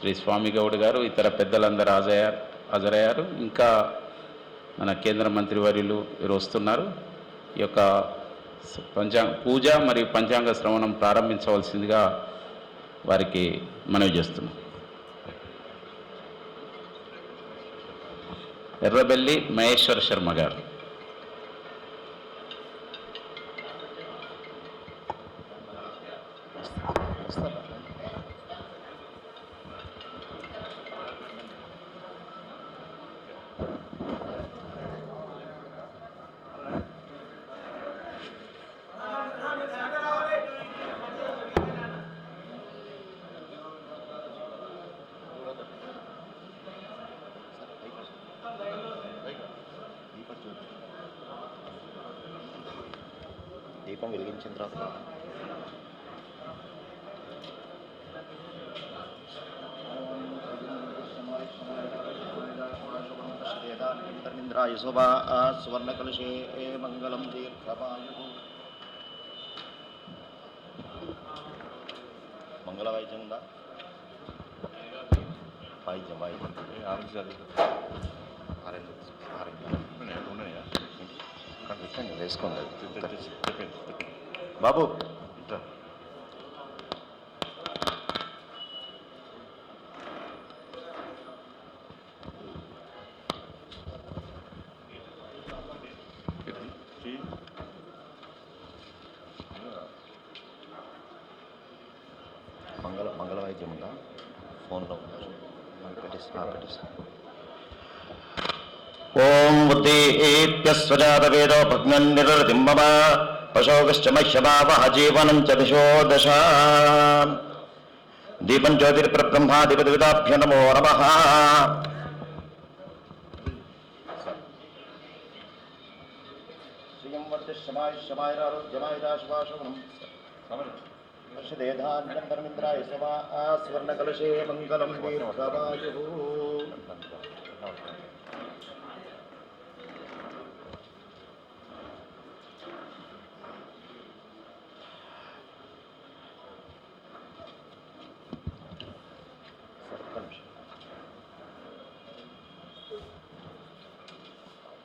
శ్రీ స్వామి గౌడ్ గారు, ఇతర పెద్దలందరూ హాజరయ్యారు. ఇంకా మన కేంద్ర మంత్రివర్యులు వీరు వస్తున్నారు. ఈ యొక్క పూజ మరియు పంచాంగ శ్రవణం ప్రారంభించవలసిందిగా వారికి మనవి చేస్తున్నాం. ఎర్రబెల్లి మహేశ్వర శర్మ గారు. దీపం వెలిగించిన తర్వాత యశోభా సువర్ణకలశే మంగళం దీర్ఘపాలు. మంగళ వాయిద్యం ఉందా? వాయిద్యం వేసుకోండి బాబు. మంగళ వాయిద్యం ఉందా? ఫోన్లో పెట్టేస్తా. ఓం ఉద్దీప్యస్వజాత వేదో భగ్నం నిరతింబమ పశోగశ్చ మహ్యభావః జీవనం చ దిశో దశ. దీపం జ్యోతిర్బ్రహ్మాధిపతిదాభ్య నమో నమః. శ్రీయం వర్ధశ్యమాయ శమాయురారోగ్యమాయురాశుభాశుభం వర్షదేధాన్యంతరమింద్రాయ శమా సువర్ణకలశే మంగళం దీర్ఘాయుః.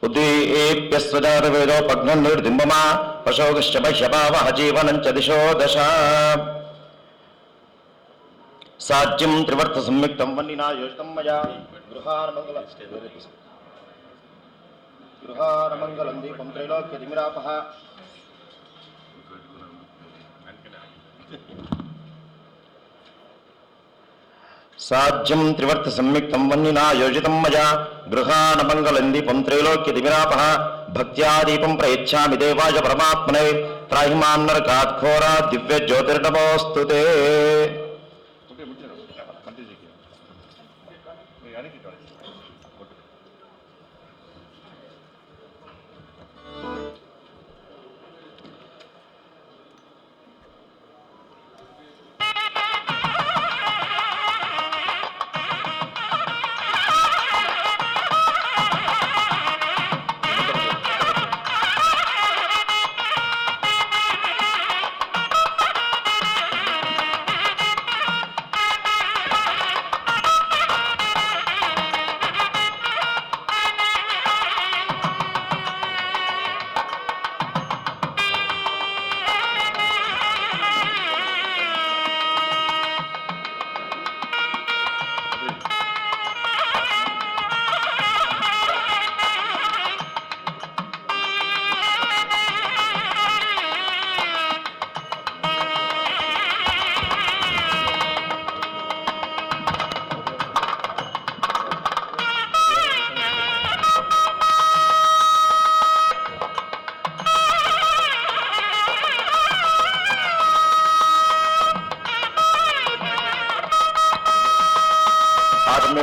ఉద్దీప్యస్వజాతవేదో పగ్నం నిర్దింబమా పశోగశ్చ మహ్యభావః జీవనం చ దిశో దశ. సాధ్యం త్రివర్త సంయుక్తం వన్నినా యోజితం మయా గృహానమంగళం దీపం త్రైలోక్యతిమిరాపః. సాధ్యం త్రివర్త సంయుక్తం వన్నినా యోజితం మయా గృహానమంగళం దీపం త్రైలోక్యతిమిరాపః. భక్త్యా దీపం ప్రయచ్ఛామి దేవాయ పరమాత్మనే త్రాహి మాం నరకాత్ ఘోరాత్ దివ్య జ్యోతిర్నమోస్తుతే.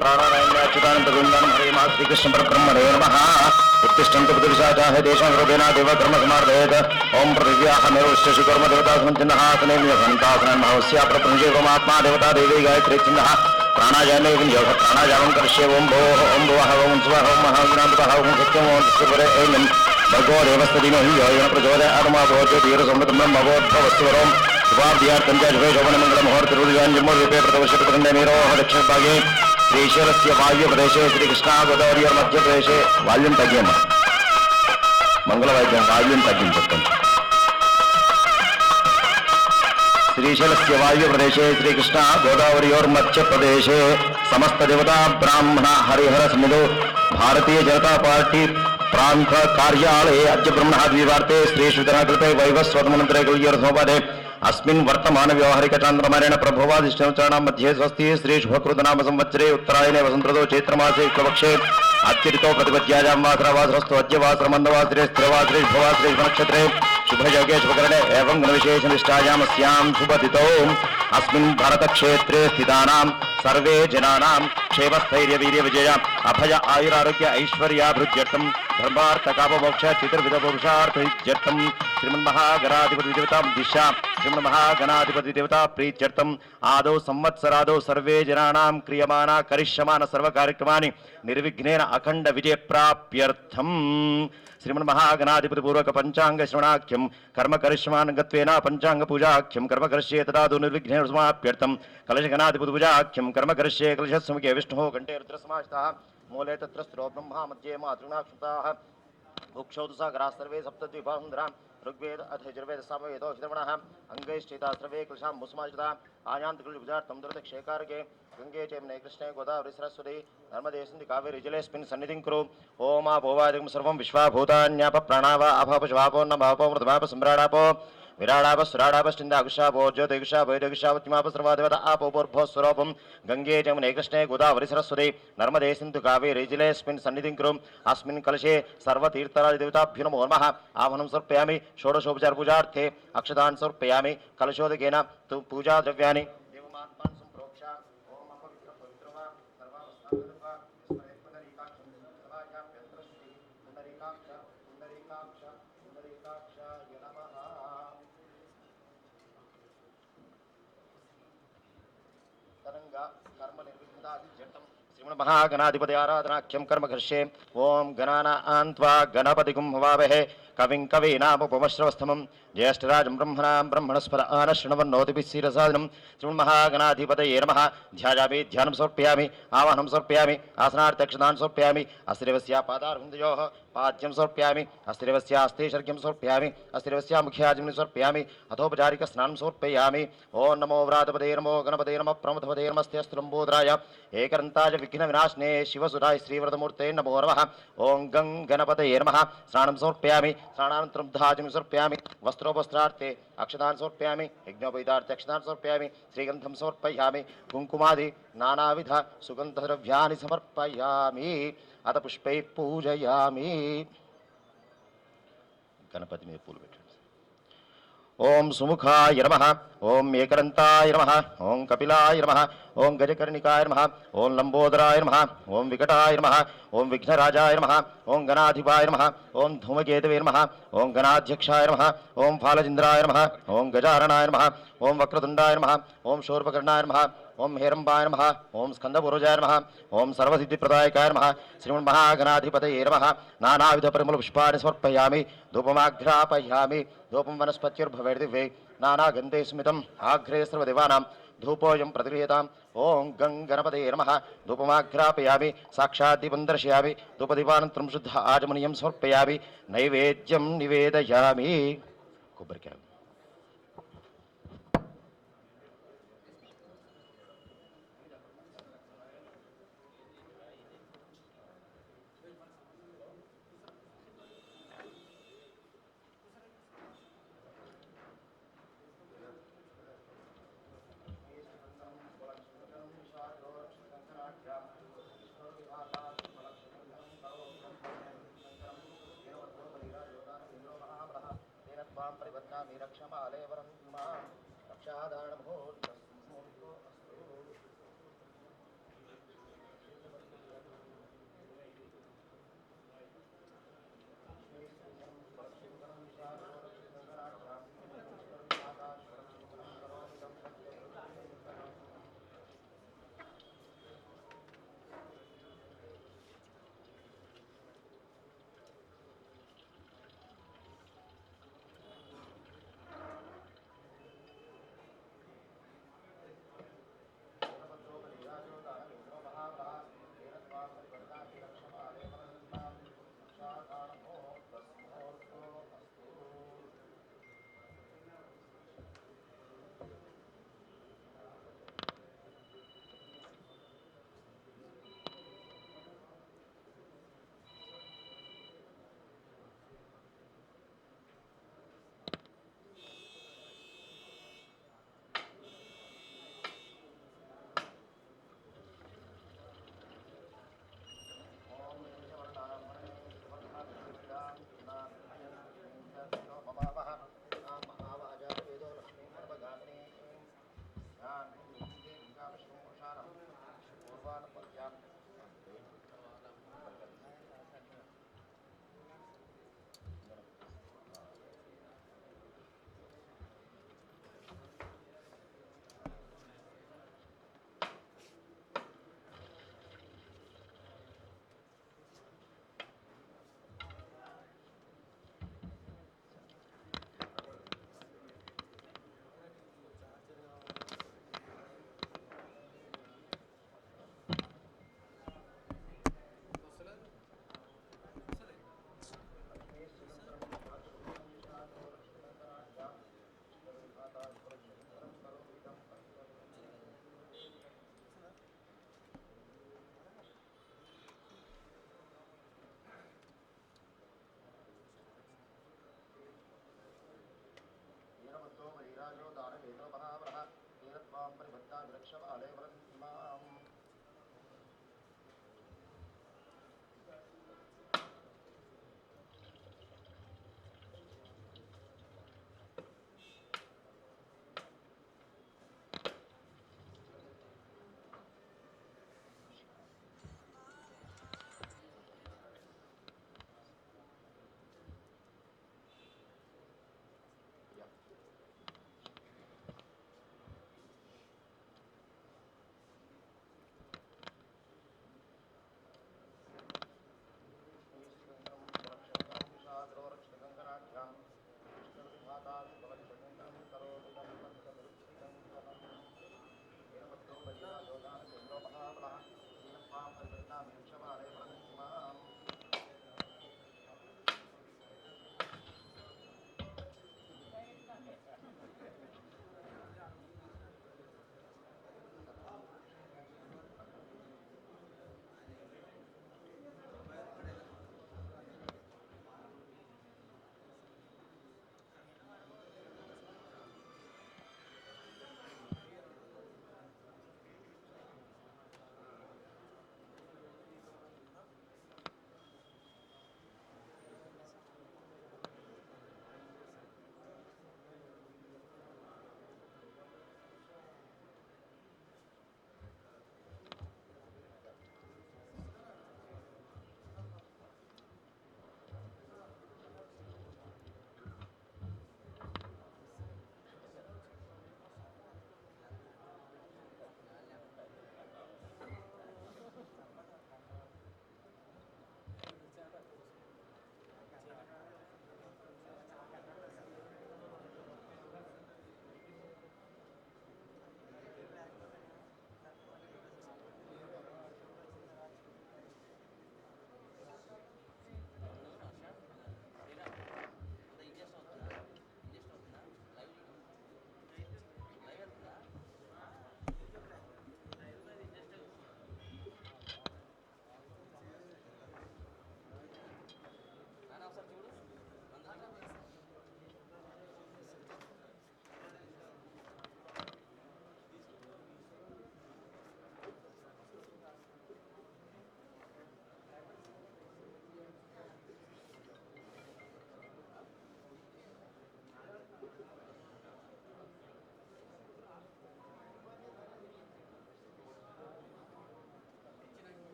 प्राणायाम गोविंदम हरे मा श्रीकृष्ण परब्रह्मणे नमः। उत्तिष्ठन्तु बुद्धिविशाचाः तेषां हृदयेन देवकर्म समार्पयेत्। ओम पृथिव्याहमेव विश्वकर्म देवतासनचिन्नः आसनेऽन्यघण्टासनं भवस्या प्रपञ्चेकमात्मा देवता देवी गायत्री चिन्नः। प्राणायामे योग प्राणायामं करिष्ये। ओम भोः ओम भुवः ओम स्वः ओम महागणाधिपः ओम सत्यम् ओम शिवरे ऐनं भगवो देवस्तदिनो हि यो न प्रचोदयात् मा भवति धीरसंवतं ब्रह्मवोद्भवस्तु वरोम् शुभाब्दियार्थं च शुभे शोभनमङ्गलमुहूर्तरुद्गाञ्जन्मोद्वीपे प्रथमशतप्रखण्डे मेरोः दक्षिणभागे श्रीशैलस्य वायुप्रदेशे श्रीकृष्णा गोदावरी मध्यप्रदेशे वाल्यूं तग्गेम मंगलवाद्यं वाल्यूं तग्गिं చెప్తాను श्रीशैलस्य वायुप्रदेशे श्रीकृष्णा गोदावरीयोर्मध्यप्रदेशे समस्त देवता ब्राह्मण हरिहर समितो भारतीय जनता पार्टी प्रांत कार्यालये अद्य ब्रह्मणः द्विवार्ते श्री श्रीधराकृते वैवस्वतमन्त्रे कुल्यर्धोपदे अस्मिन् वर्तमान व्यवहारिक चान्द्रमानेन प्रभवादिष्टोच्चारणां मध्ये स्वस्ति श्री शुभकृतनाम संवत्सरे उत्तरायणे वसन्तऋतौ चैत्रमासे शुक्लपक्षे अत्यरितो प्रतिपद्यायां वासरवासरस्तु अद्य वासरमन्दवासरे स्थिरवासरे शुभवासरे शुभनक्षत्रे शुभयोगे शुभकरणे एवं गुणविशेषनिष्ठायाम् अस्यां शुभतिथौ अस्मिन् भारतक्षेत्रे स्थितानां सर्वे जनानां क्षेमस्थैर्यवीर्यविजय अभय आयुरारोग्य ऐश्वर्याभिवृद्ध्यर्थं धर्मार्थकाममोक्ष चतुर्विधपुरुषार्थसिद्ध्यर्थं श्रीमन्महागणाधिपतिदेवतां दिशा श्रीमन्महागणाधिपतिदेवता प्रीत्यर्थम् आदौ संवत्सरादौ सर्वे जनानां क्रियमाणा करिष्यमाण सर्वकार्यक्रमाणि निर्विघ्नेन अखण्ड विजयप्राप्त्यर्थम् श्रीमन्महागणाधिपतिपूर्वक पंचांग श्रवणाख्यम कर्म करिष्यमानगत्वेन पंचांग पूजाख्यम कर्म करिष्ये तदादु निर्विघ्नेन समाप्त्यर्थम कलश गणाधिपति पूजाख्यम कर्म करिष्ये कलशस्समुखे विष्णुः कंठे रुद्रसमाश्रितः मूले तत्र स्थिरो ब्रह्मा मध्ये मातृणाक्षताः भुक्षौदसागराः सर्वे सप्तद्वीपासुन्दराः ऋग्वेद अथ यजुर्वेद सामवेदो हितवणः अंगैश्चिता सर्वे कलशां मुसमाश्रिताः आयान्तकुलभुजार्थं दुर्दक्षेकारके गंगे चैमने कृष्णे गोदावरी सरस्वती नर्मदे सिन्धु कावेरी जलेऽस्मिन् सन्निधिं कुरु ओम आपोवादिकं सर्वं विश्वाभूतान्याप प्राणावा अभापशवापो न भावपो मृतमाप सम्राडापो विराडाप सुराडापश्चिन्दाकुशापो ज्योतिकुशापो वैदकुशापतिमाप सर्वादेवता आपो पूर्भो स्वरूपं गंगे जमुने कृष्णे गोदावरी सरस्वती नर्मदे सिन्धु कावेरी जलेऽस्मिन् सन्निधिं कुरु अस्मिन् कलशे सर्वतीर्थराजदेवताभ्यो नमो नमः आह्वानं समर्पयामि षोडशोपचार पूजार्थे अक्षतान् समर्पयामि कलशोदकेन पूजा द्रव्याणि श्रीमन्महागणाधिपति आराधनाख्यम कर्म घर्षे ओं गणानान्त्वा गणपतिगुं हवामहे कविं कवीनामुपमश्रवस्तमं ज्येष्ठराजं ब्रह्मणां ब्रह्मणस्पद आनशृण्वन्नोतिभिः शिरसादनं श्रीमन्महागणाधिपतये नमः ध्यायामि ध्यानं समर्पयामि आवाहनं समर्पयामि आसनार्थक्षतान् समर्पयामि अस्त्रेवस्य पादारविन्दयोः पाद्यं समर्पयामि अस्त्रेवस्यास्तेशर्घ्यं समर्पयामि अस्त्रेवस्य मुख्याजं समर्पयामि अथोपचारिकस्नानं समर्पयामि ओं नमो व्रातपदे नमो गणपते नमः प्रमथपदे नमस्तेऽस्तुलम्बोदराय एकरन्ताय विघ्नविनाशिने शिवसुराय श्रीव्रतमूर्ते नमो नमः ओं गं गणपतये नमः स्नानं समर्पयामि स्नानानन्तरं धाजं समर्पयामि वस्त्रोपस्त्रार्थे अक्षतान् समर्पयामि यज्ञोपवीतार्थे अक्षतान् समर्पयामि श्रीगन्धं समर्पयामि कुङ्कुमादि नानाविध सुगन्धद्रव्याणि समर्पयामि अथ पुष्पैः पूजयामि गणपति में पूल बैठे ओं सुमुखाय नमः ओं एकदन्ताय नमः ओं कपिलाय नमः ओं गजकर्णिकाय नमः ओं लंबोदराय नमः ओं विकटाय नमः ओं विघ्नराजाय नमः ओं गणाधिपाय नमः ओं धूमकेतवे नमः ओं गणाध्यक्षाय नमः ओं फालचन्द्राय नमः ओं गजाननाय नमः ओं वक्रतुण्डाय नमः ओं शूर्पकर्णाय नमः ओं हेरम्बाय नमः ओं स्कन्दपूर्वजाय नमः ओं सर्वसिद्धिप्रदायकाय नमः श्रीमन्महागणाधिपतये नमः नानाविधपरिमलपुष्पाणि समर्पयामि धूपमाघ्रापयामि धूपं वनस्पत्युर्भवेर्दिव्ये नानागन्धे स्मितम् आघ्रे सर्वदेवानां धूपोऽयं प्रतिगृह्यताम् ओं गं गणपतये नमः धूपमाघ्रापयामि साक्षात् दीपं दर्शयामि धूपदीपानन्तरं शुद्ध आचमनीयं समर्पयामि नैवेद्यं निवेदयामि कोब्बरिकाय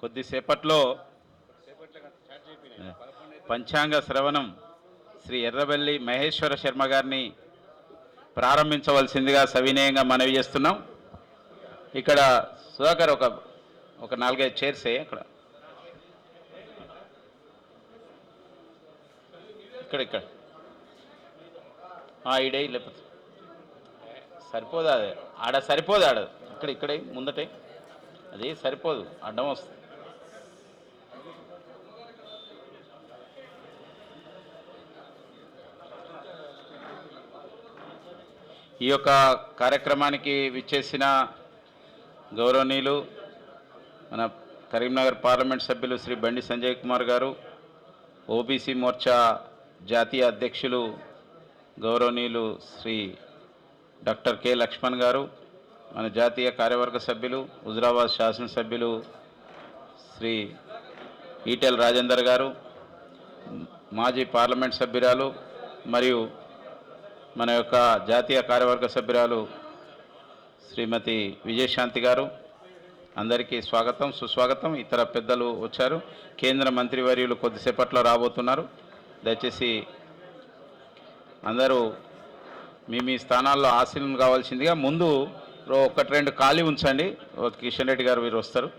కొద్దిసేపట్లో పంచాంగ శ్రవణం శ్రీ ఎర్రబెల్లి మహేశ్వర శర్మ గారిని ప్రారంభించవలసిందిగా సవినయంగా మనవి చేస్తున్నాం. ఇక్కడ సుధాకర్ ఒక 4-5 చైర్స్ అక్కడ ఇక్కడ ఈడే లేకపోతే సరిపోదు, అదే ఆడ సరిపోదు, ఆడ ఇక్కడే ముందటే అది సరిపోదు, అడ్డం వస్తుంది. ఈ యొక్క కార్యక్రమానికి విచ్చేసిన గౌరవనీయులు మన కరీంనగర్ పార్లమెంట్ సభ్యులు శ్రీ బండి సంజయ్ కుమార్ గారు, ఓబీసీ మోర్చా జాతీయ అధ్యక్షులు గౌరవనీయులు శ్రీ డాక్టర్ కె లక్ష్మణ్ గారు, మన జాతీయ కార్యవర్గ సభ్యులు హుజురాబాద్ శాసనసభ్యులు శ్రీ ఈటెల రాజేందర్ గారు, మాజీ పార్లమెంట్ సభ్యురాలు మరియు మన యొక్క జాతీయ కార్యవర్గ సభ్యురాలు శ్రీమతి విజయశాంతి గారు, అందరికీ స్వాగతం సుస్వాగతం. ఇతర పెద్దలు వచ్చారు. కేంద్ర మంత్రివర్యులు కొద్దిసేపట్లో రాబోతున్నారు. దయచేసి అందరూ మీ స్థానాల్లో ఆశీనం కావాల్సిందిగా. ముందు 1-2 ఖాళీ ఉంచండి. కిషన్ రెడ్డి గారు వీరు వస్తారు.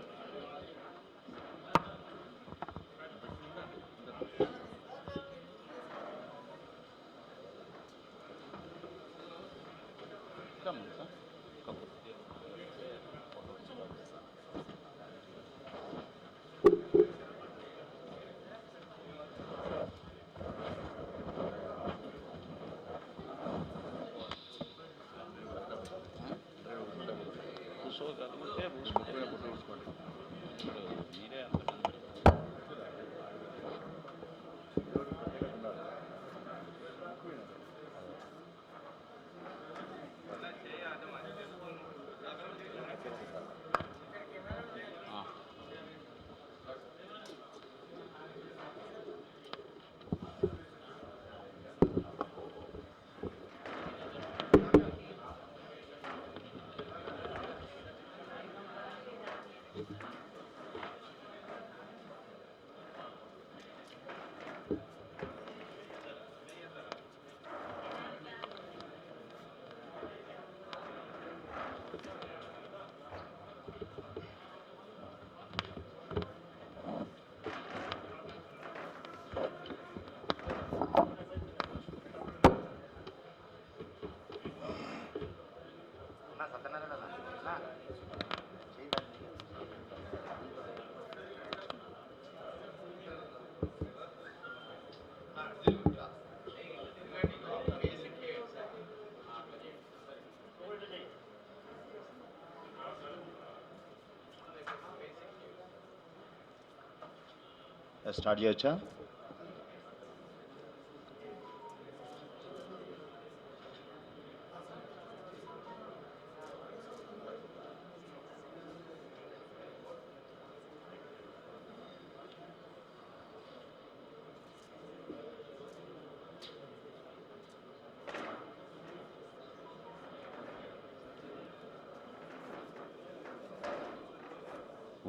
స్టార్ట్ చేయొచ్చా?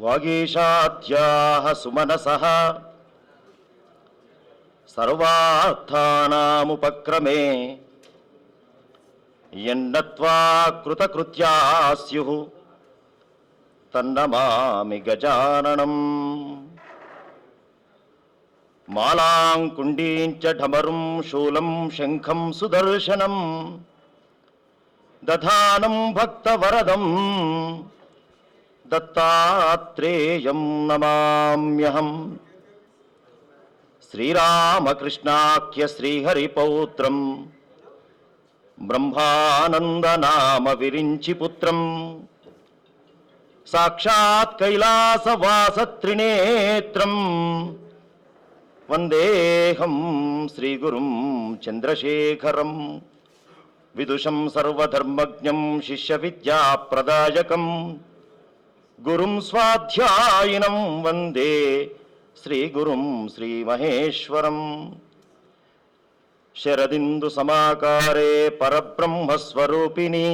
వాగీషాద్యాః సుమనసః సర్వార్థానాముపక్రమే యన్నత్వా కృతకృత్యా స్యుః తన్నమామి గజాననం. మాలాం కుండీంచ ఢమరుం శూలం శంఖం సుదర్శనం దధానం భక్తవరదం దత్తాత్రేయం నమామ్యహం. శ్రీరామకృష్ణాఖ్య శ్రీహరిపౌత్రం బ్రహ్మానందనామ విరించి పుత్రం సాక్షాత్ కైలాసవాసత్రినేత్రం వందేహం శ్రీగురుం చంద్రశేఖరం విదుషం సర్వధర్మజ్ఞం శిష్య విద్యాప్రదాయకం గురుం స్వాధ్యాయినం వందే శ్రీగురుం శ్రీమహేశ్వరం. శరదిందు సమాకారే పరబ్రహ్మస్వరూపిణి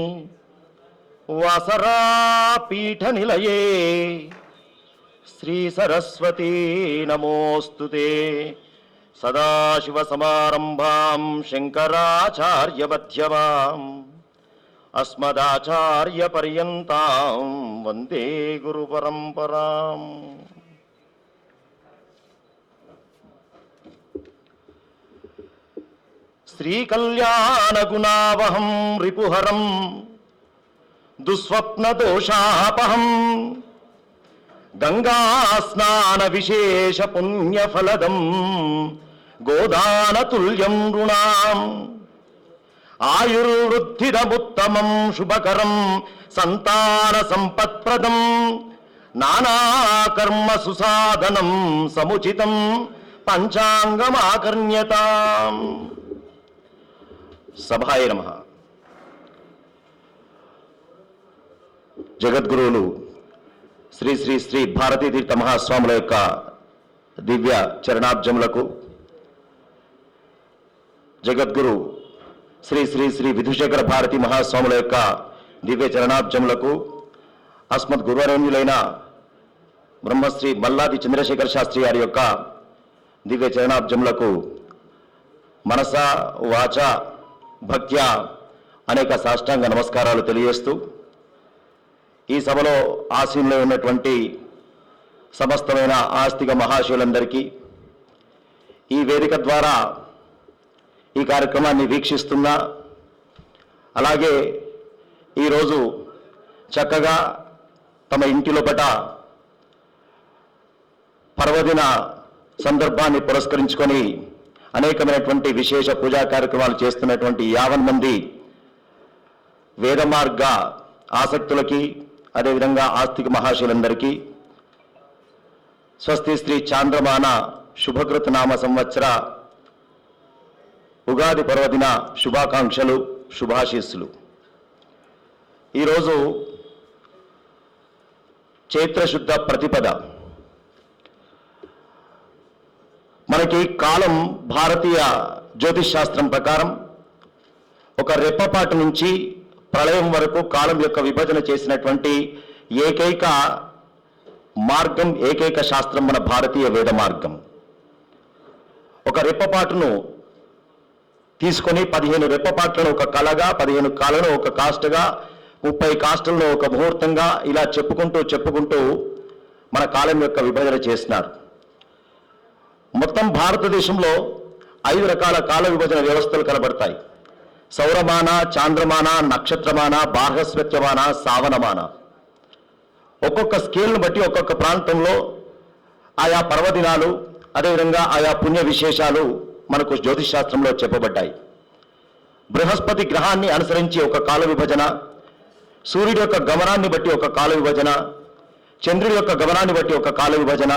వాసరాపీఠ నిలయే శ్రీ సరస్వతీ నమోస్తుతే. సదాశివసమారంభాం శంకరాచార్యమధ్యమాం అస్మదాచార్యపర్యంతాం వందే గురుపరంపరాం. శ్రీకళ్యాణగుణావహం రిపుహరం దుస్వప్నదోషాపహం గంగాస్నాన విశేష పుణ్యఫలదం గోదానతుల్యం రుణాం. ఆయుర్వృద్ధిరముత్తమం శుభకరం సంతాన సంపత్ప్రదం నానాకర్మ సుసాధనం సముచితం పంచాంగమాకర్ణ్యతాం. సభాయ నమః. జగద్గురువులు శ్రీ శ్రీ శ్రీ భారతీ తీర్థ మహాస్వాముల యొక్క దివ్య చరణాబ్జములకు, జగద్గురు శ్రీ శ్రీ శ్రీ విధుశేఖర భారతీ మహాస్వాముల యొక్క దివ్య చరణాబ్జములకు, అస్మద్ గురువరేణ్యులైన బ్రహ్మశ్రీ మల్లాది చంద్రశేఖర శాస్త్రి గారి యొక్క దివ్య చరణాబ్జములకు మనస వాచ భక్త్యా అనేక సాష్టాంగ నమస్కారాలు తెలియజేస్తూ, ఈ సభలో ఆసీనులో ఉన్నటువంటి సమస్తమైన ఆస్తిక మహాశయులందరికీ, ఈ వేదిక ద్వారా ఈ కార్యక్రమాన్ని వీక్షిస్తున్న, అలాగే ఈరోజు చక్కగా తమ ఇంటి లోపట పర్వదిన సందర్భాన్ని పురస్కరించుకొని అనేకమైనటువంటి విశేష పూజా కార్యక్రమాలు చేస్తున్నటువంటి 50 మంది వేద మార్గ ఆసక్తులకి, అదేవిధంగా ఆస్తిక మహాశయులందరికీ స్వస్తి శ్రీ చాంద్రమాన శుభకృత నామ సంవత్సర ఉగాది పర్వదిన శుభాకాంక్షలు, శుభాశీస్సులు. ఈరోజు చైత్రశుద్ధ ప్రతిపద. మనకి కాలం భారతీయ జ్యోతిష్ శాస్త్రం ప్రకారం ఒక రెప్పపాటు నుంచి ప్రళయం వరకు కాలం యొక్క విభజన చేసినటువంటి ఏకైక మార్గం, ఏకైక శాస్త్రం మన భారతీయ వేద మార్గం. ఒక రెప్పపాటును తీసుకొని 15 రెప్పపాట్లను ఒక కళగా, 15 కళను ఒక కాస్ట్గా, 30 కాస్టులను ఒక ముహూర్తంగా ఇలా చెప్పుకుంటూ మన కాలం యొక్క విభజన చేసినారు. మొత్తం భారతదేశంలో 5 రకాల కాల విభజన వ్యవస్థలు కనబడతాయి. సౌరమాన, చాంద్రమాన, నక్షత్రమాన, బార్హస్పత్యమాన, సావనమాన. ఒక్కొక్క స్కేల్ను బట్టి ఒక్కొక్క ప్రాంతంలో ఆయా పర్వదినాలు, అదేవిధంగా ఆయా పుణ్య విశేషాలు మనకు జ్యోతిష్ శాస్త్రంలో చెప్పబడ్డాయి. బృహస్పతి గ్రహాన్ని అనుసరించి ఒక కాల విభజన, సూర్యుడి యొక్క గమనాన్ని బట్టి ఒక కాల విభజన, చంద్రుడి యొక్క గమనాన్ని బట్టి ఒక కాల విభజన,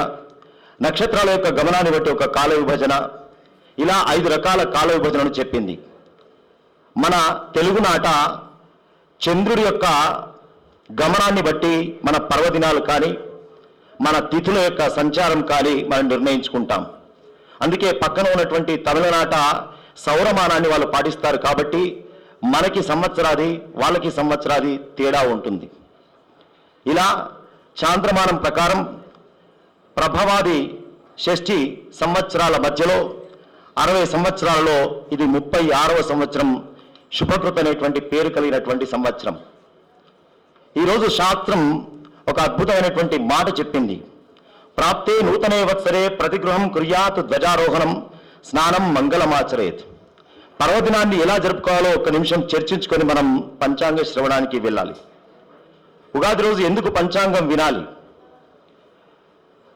నక్షత్రాల యొక్క గమనాన్ని బట్టి ఒక కాల విభజన, ఇలా 5 రకాల కాల విభజనను చెప్పింది. మన తెలుగునాట చంద్రుడి యొక్క గమనాన్ని బట్టి మన పర్వదినాలు కానీ, మన తిథుల యొక్క సంచారం కానీ మనం నిర్ణయించుకుంటాం. అందుకే పక్కన ఉన్నటువంటి తమిళనాట సౌరమానాన్ని వాళ్ళు పాటిస్తారు. కాబట్టి మనకి సంవత్సరాది, వాళ్ళకి సంవత్సరాది తేడా ఉంటుంది. ఇలా చాంద్రమానం ప్రకారం ప్రభవాది షష్ఠి సంవత్సరాల మధ్యలో 60 సంవత్సరాలలో ఇది 36వ సంవత్సరం, శుభకృత అనేటువంటి పేరు కలిగినటువంటి సంవత్సరం. ఈరోజు శాస్త్రం ఒక అద్భుతమైనటువంటి మాట చెప్పింది. ప్రాప్తే నూతనే వత్సరే ప్రతిగృహం కుర్యాత్ ధ్వజారోహణం స్నానం మంగళమాచరేత్. పర్వదినాన్ని ఎలా జరుపుకోవాలో ఒక్క నిమిషం చర్చించుకొని మనం పంచాంగ శ్రవణానికి వెళ్ళాలి. ఉగాది రోజు ఎందుకు పంచాంగం వినాలి?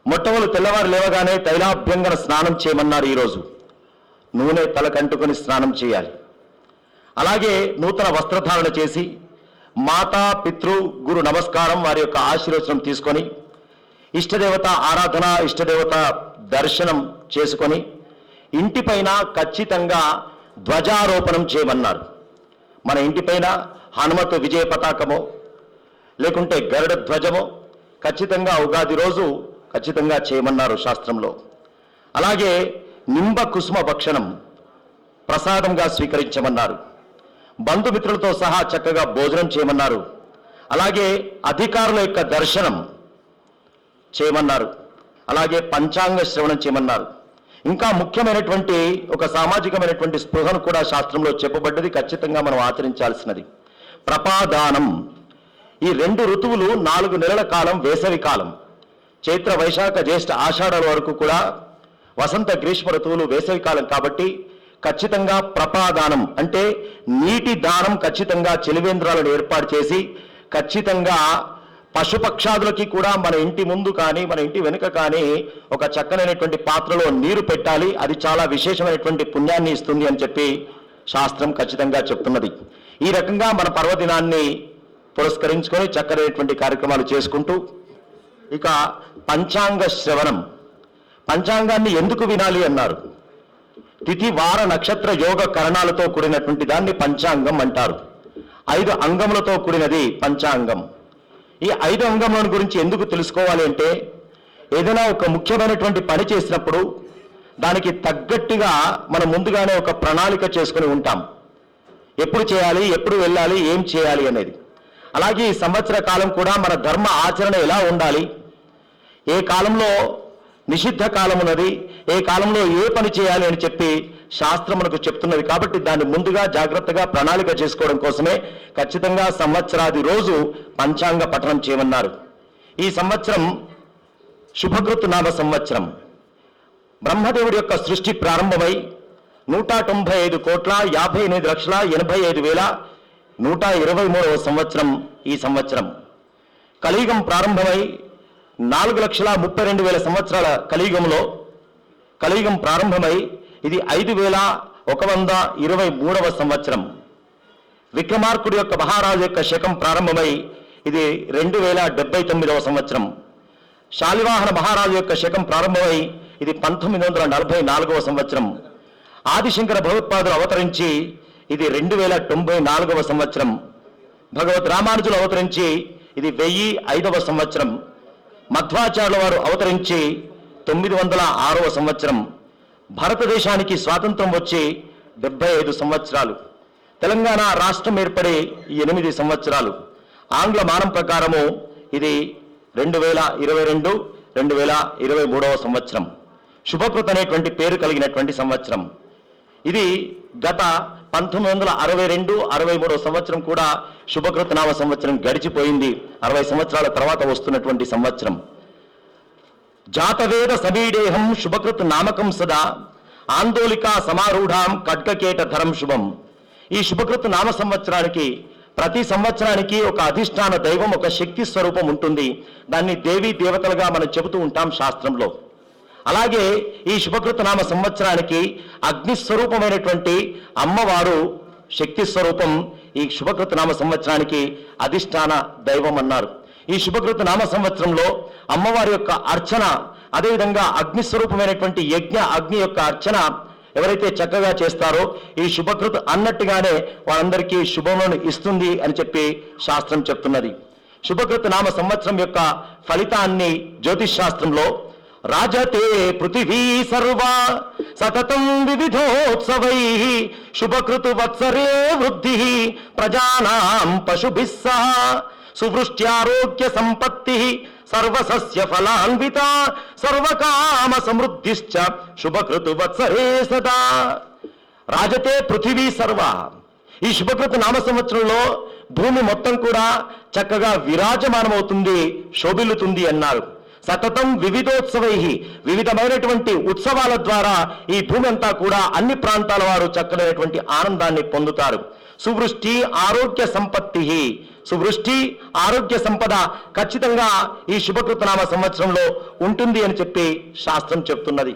మొట్టమొదలు తెల్లవారు లేవగానే తైలాభ్యంగన స్నానం చేయమన్నారు. ఈరోజు నూనె తలకంటుకొని స్నానం చేయాలి. అలాగే నూతన వస్త్రధారణ చేసి మాతా పితృ గురు నమస్కారం, వారి యొక్క ఆశీర్వచనం తీసుకొని ఇష్టదేవత ఆరాధన, ఇష్టదేవత దర్శనం చేసుకొని ఇంటిపైన ఖచ్చితంగా ధ్వజారోపణం చేయమన్నారు. మన ఇంటిపైన హనుమత్ విజయ పతాకమో లేకుంటే గరుడ ధ్వజమో ఖచ్చితంగా ఉగాది రోజు ఖచ్చితంగా చేయమన్నారు శాస్త్రంలో. అలాగే నింబ కుసుమ భక్షణం ప్రసాదంగా స్వీకరించమన్నారు. బంధుమిత్రులతో సహా చక్కగా భోజనం చేయమన్నారు. అలాగే అధికారుల యొక్క దర్శనం చేయమన్నారు. అలాగే పంచాంగ శ్రవణం చేయమన్నారు. ఇంకా ముఖ్యమైనటువంటి ఒక సామాజికమైనటువంటి స్పృహను కూడా శాస్త్రంలో చెప్పబడ్డది, ఖచ్చితంగా మనం ఆచరించాల్సినది ప్రపాదానం. ఈ 2 ఋతువులు 4 నెలల కాలం వేసవి కాలం. చైత్ర వైశాఖ జ్యేష్ఠ ఆషాఢాల వరకు కూడా వసంత గ్రీష్మ ఋతువులు వేసవి కాలం కాబట్టి ఖచ్చితంగా ప్రపాదానం అంటే నీటి దానం ఖచ్చితంగా చెలివేంద్రాలను ఏర్పాటు చేసి ఖచ్చితంగా పశుపక్షాదులకి కూడా మన ఇంటి ముందు కానీ మన ఇంటి వెనుక కానీ ఒక చక్కనైనటువంటి పాత్రలో నీరు పెట్టాలి. అది చాలా విశేషమైనటువంటి పుణ్యాన్ని ఇస్తుంది అని చెప్పి శాస్త్రం ఖచ్చితంగా చెప్తున్నది. ఈ రకంగా మన పర్వదినాన్ని పురస్కరించుకొని చక్కనైనటువంటి కార్యక్రమాలు చేసుకుంటూ ఇక పంచాంగ శ్రవణం. పంచాంగాన్ని ఎందుకు వినాలి అన్నారు? తిథి వార నక్షత్ర యోగ కరణాలతో కూడినటువంటి దాన్ని పంచాంగం అంటారు. 5 అంగములతో కూడినది పంచాంగం. ఈ 5 అంగముల గురించి ఎందుకు తెలుసుకోవాలి అంటే, ఏదైనా ఒక ముఖ్యమైనటువంటి పని చేసినప్పుడు దానికి తగ్గట్టుగా మనం ముందుగానే ఒక ప్రణాళిక చేసుకుని ఉంటాం. ఎప్పుడు చేయాలి, ఎప్పుడు వెళ్ళాలి, ఏం చేయాలి అనేది. అలాగే ఈ సంవత్సర కాలం కూడా మన ధర్మ ఆచరణ ఎలా ఉండాలి, ఏ కాలంలో నిషిద్ధ కాలం ఉన్నది, ఏ కాలంలో ఏ పని చేయాలి అని చెప్పి శాస్త్రం మనకు చెప్తున్నది. కాబట్టి దాన్ని ముందుగా జాగ్రత్తగా ప్రణాళిక చేసుకోవడం కోసమే ఖచ్చితంగా సంవత్సరాది రోజు పంచాంగ పఠనం చేయమన్నారు. ఈ సంవత్సరం శుభకృత్ నామ సంవత్సరం. బ్రహ్మదేవుడి యొక్క సృష్టి ప్రారంభమై 195,58,85,123వ సంవత్సరం ఈ సంవత్సరం. కలియుగం ప్రారంభమై 4,32,000 సంవత్సరాల కలియుగం ప్రారంభమై ఇది 5,123వ సంవత్సరం. విక్రమార్కుడి యొక్క మహారాజు యొక్క శకం ప్రారంభమై ఇది 2,079వ సంవత్సరం. శాలివాహన మహారాజు యొక్క శకం ప్రారంభమై ఇది 1944వ సంవత్సరం. ఆదిశంకర భగవత్పాదులు అవతరించి ఇది 2094వ సంవత్సరం. భగవద్ రామానుజులు అవతరించి ఇది 1005వ సంవత్సరం. మధ్వాచార్యుల వారు అవతరించి 906వ సంవత్సరం. భారతదేశానికి స్వాతంత్రం వచ్చి 75 సంవత్సరాలు. తెలంగాణ రాష్ట్రం ఏర్పడి 8 సంవత్సరాలు. ఆంగ్ల మానం ప్రకారము ఇది 2022-2023వ సంవత్సరం. శుభకృత్ అనేటువంటి పేరు కలిగినటువంటి సంవత్సరం. ఇది గత 1962-63వ సంవత్సరం కూడా శుభకృత్ నామ సంవత్సరం గడిచిపోయింది. 60 సంవత్సరాల తర్వాత వస్తున్నటువంటి సంవత్సరం. జాతవేద సమీడేహం శుభకృత్ నామకం సదా ఆందోళికా సమారూఢాం ఖడ్గకేట ధరం శుభం. ఈ శుభకృత్ నామ సంవత్సరానికి ప్రతి సంవత్సరానికి ఒక అధిష్టాన దైవం, ఒక శక్తి స్వరూపం ఉంటుంది. దాన్ని దేవీ దేవతలుగా మనం చెబుతూ ఉంటాం శాస్త్రంలో. అలాగే ఈ శుభకృత్ నామ సంవత్సరానికి అగ్నిస్వరూపమైనటువంటి అమ్మవారు శక్తి స్వరూపం ఈ శుభకృత్ నామ సంవత్సరానికి అధిష్టాన దైవం అన్నారు. ఈ శుభకృత్ నామ సంవత్సరంలో అమ్మవారి యొక్క అర్చన, అదేవిధంగా అగ్నిస్వరూపమైనటువంటి యజ్ఞ అగ్ని యొక్క అర్చన ఎవరైతే చక్కగా చేస్తారో ఈ శుభకృత్ అన్నట్టుగానే వారందరికీ శుభములను ఇస్తుంది అని చెప్పి శాస్త్రం చెప్తున్నది. శుభకృత్ నామ సంవత్సరం యొక్క ఫలితాన్ని జ్యోతిష్ శాస్త్రంలో రాజతే పృథివీ సర్వా సతతం వివిధోత్సవై శుభకృతు వత్సరే వృద్ధి ప్రజానాం పశుభిః సహ సువృష్ట్యారోగ్య సంపత్తి సర్వసస్య ఫలాన్విత సర్వకామ సమృద్ధిశ్చ శుభకృతు వత్సరే సదా. రాజతే పృథివీ సర్వ. ఈ శుభకృతు నామ సంవత్సరంలో భూమి మొత్తం కూడా చక్కగా విరాజమానమవుతుంది, శోభిల్లుతుంది అన్నారు. సతతం వివిధోత్సవై, వివిధమైనటువంటి ఉత్సవాల ద్వారా ఈ భూమి అంతా కూడా అన్ని ప్రాంతాల వారు చక్కనైనటువంటి ఆనందాన్ని పొందుతారు. సువృష్టి ఆరోగ్య సంపత్తి, సువృష్టి ఆరోగ్య సంపద ఖచ్చితంగా ఈ శుభకృత నామ సంవత్సరంలో ఉంటుంది అని చెప్పి శాస్త్రం చెప్తున్నది.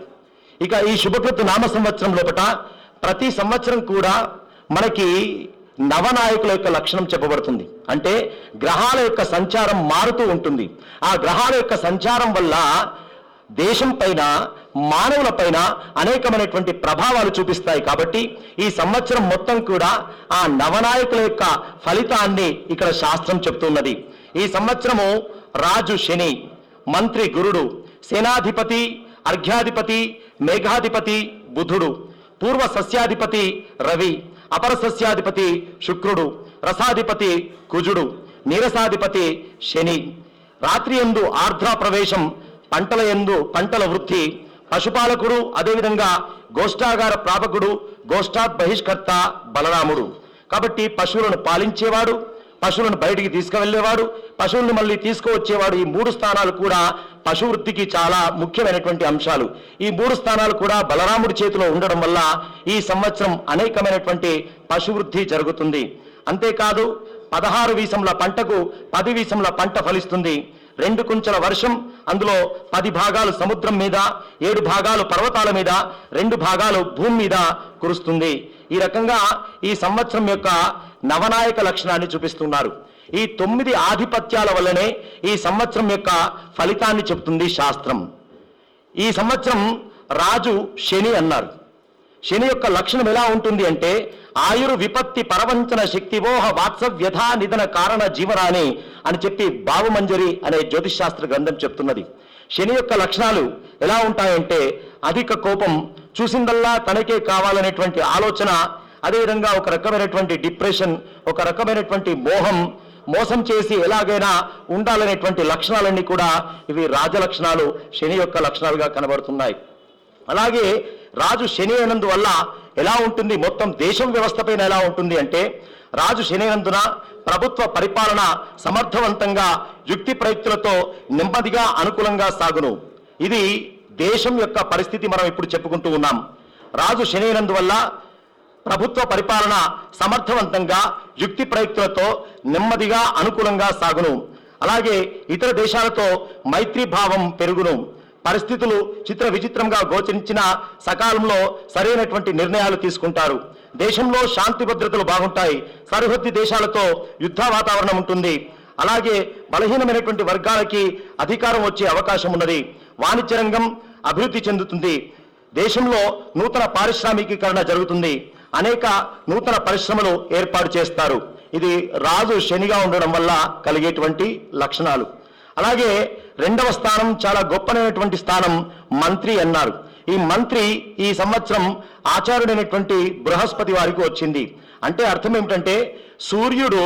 ఇక ఈ శుభకృత నామ సంవత్సరం లోపట ప్రతి సంవత్సరం కూడా మనకి నవనాయకుల యొక్క లక్షణం చెప్పబడుతుంది. అంటే గ్రహాల యొక్క సంచారం మారుతూ ఉంటుంది. ఆ గ్రహాల యొక్క సంచారం వల్ల దేశం పైన, మానవుల పైన అనేకమైనటువంటి ప్రభావాలు చూపిస్తాయి. కాబట్టి ఈ సంవత్సరం మొత్తం కూడా ఆ నవనాయకుల యొక్క ఫలితాన్ని ఇక్కడ శాస్త్రం చెప్తున్నది. ఈ సంవత్సరము రాజు శని, మంత్రి గురుడు, సేనాధిపతి అర్ఘ్యాధిపతి, మేఘాధిపతి బుధుడు, పూర్వ సస్యాధిపతి రవి, అపర సస్యాధిపతి శుక్రుడు, రసాధిపతి కుజుడు, నీరసాధిపతి శని. రాత్రి యందు ఆర్ద్ర ప్రవేశం, పంటల యందు పంటల వృద్ధి, పశుపాలకుడు, అదేవిధంగా గోష్ఠాగార ప్రాపకుడు, గోష్ఠాత్ బహిష్కర్త బలరాముడు. కాబట్టి పశువులను పాలించేవాడు, పశువులను బయటికి తీసుకువెళ్ళేవాడు, పశువుల్ని మళ్ళీ తీసుకువచ్చేవాడు. ఈ 3 స్థానాలు కూడా పశువృద్ధికి చాలా ముఖ్యమైనటువంటి అంశాలు. ఈ 3 స్థానాలు కూడా బలరాముడి చేతిలో ఉండడం వల్ల ఈ సంవత్సరం అనేకమైనటువంటి పశువృద్ధి జరుగుతుంది. అంతేకాదు 16 వీసంల పంటకు 10 వీసంల పంట ఫలిస్తుంది. 2 కుంచెల వర్షం, అందులో 10 భాగాలు సముద్రం మీద, 7 భాగాలు పర్వతాల మీద, 2 భాగాలు భూమి మీద కురుస్తుంది. ఈ రకంగా ఈ సంవత్సరం యొక్క నవనాయక లక్షణాన్ని చూపిస్తున్నారు. ఈ 9 ఆధిపత్యాల వల్లనే ఈ సంవత్సరం యొక్క ఫలితాన్ని చెప్తుంది శాస్త్రం. ఈ సంవత్సరం రాజు శని అన్నారు. శని యొక్క లక్షణం ఎలా ఉంటుంది అంటే ఆయుర్ విపత్తి పరవంచన శక్తివోహ వాత్సవ్యథా నిధన కారణ జీవరాని అని చెప్పి బావమంజరి అనే జ్యోతిష్ శాస్త్ర గ్రంథం చెప్తున్నది. శని యొక్క లక్షణాలు ఎలా ఉంటాయంటే అధిక కోపం, చూసిందల్లా తనకే కావాలనేటువంటి ఆలోచన, అదేవిధంగా ఒక రకమైనటువంటి డిప్రెషన్, ఒక రకమైనటువంటి మోసం చేసి ఎలాగైనా ఉండాలనేటువంటి లక్షణాలన్నీ కూడా ఇవి రాజలక్షణాలు, శని యొక్క లక్షణాలుగా కనబడుతున్నాయి. అలాగే రాజు శని అయినందువల్ల ఎలా ఉంటుంది, మొత్తం దేశం వ్యవస్థ పైన ఎలా ఉంటుంది అంటే రాజు శని అయినందున ప్రభుత్వ పరిపాలన సమర్థవంతంగా యుక్తి ప్రయుక్తులతో నెమ్మదిగా అనుకూలంగా సాగును. ఇది దేశం యొక్క పరిస్థితి మనం ఇప్పుడు చెప్పుకుంటూ ఉన్నాం. రాజు శని అయినందువల్ల ప్రభుత్వ పరిపాలన సమర్థవంతంగా యుక్తి ప్రయుక్తులతో నెమ్మదిగా అనుకూలంగా సాగును. అలాగే ఇతర దేశాలతో మైత్రీ భావం పెరుగును. పరిస్థితులు చిత్ర విచిత్రంగా గోచరించిన సకాలంలో సరైనటువంటి నిర్ణయాలు తీసుకుంటారు. దేశంలో శాంతి భద్రతలు బాగుంటాయి. సరిహద్దు దేశాలతో యుద్ధ వాతావరణం ఉంటుంది. అలాగే బలహీనమైనటువంటి వర్గాలకి అధికారం వచ్చే అవకాశం ఉన్నది. వాణిజ్య రంగం అభివృద్ధి చెందుతుంది. దేశంలో నూతన పారిశ్రామికీకరణ జరుగుతుంది. అనేక నూతన పరిశ్రమలు ఏర్పాటు చేస్తారు. ఇది రాజు శనిగా ఉండడం వల్ల కలిగేటువంటి లక్షణాలు. అలాగే 2వ స్థానం చాలా గొప్పనైనటువంటి స్థానం, మంత్రి అన్నారు. ఈ మంత్రి ఈ సంవత్సరం ఆచార్యుడైనటువంటి బృహస్పతి వారికి వచ్చింది. అంటే అర్థం ఏమిటంటే సూర్యుడు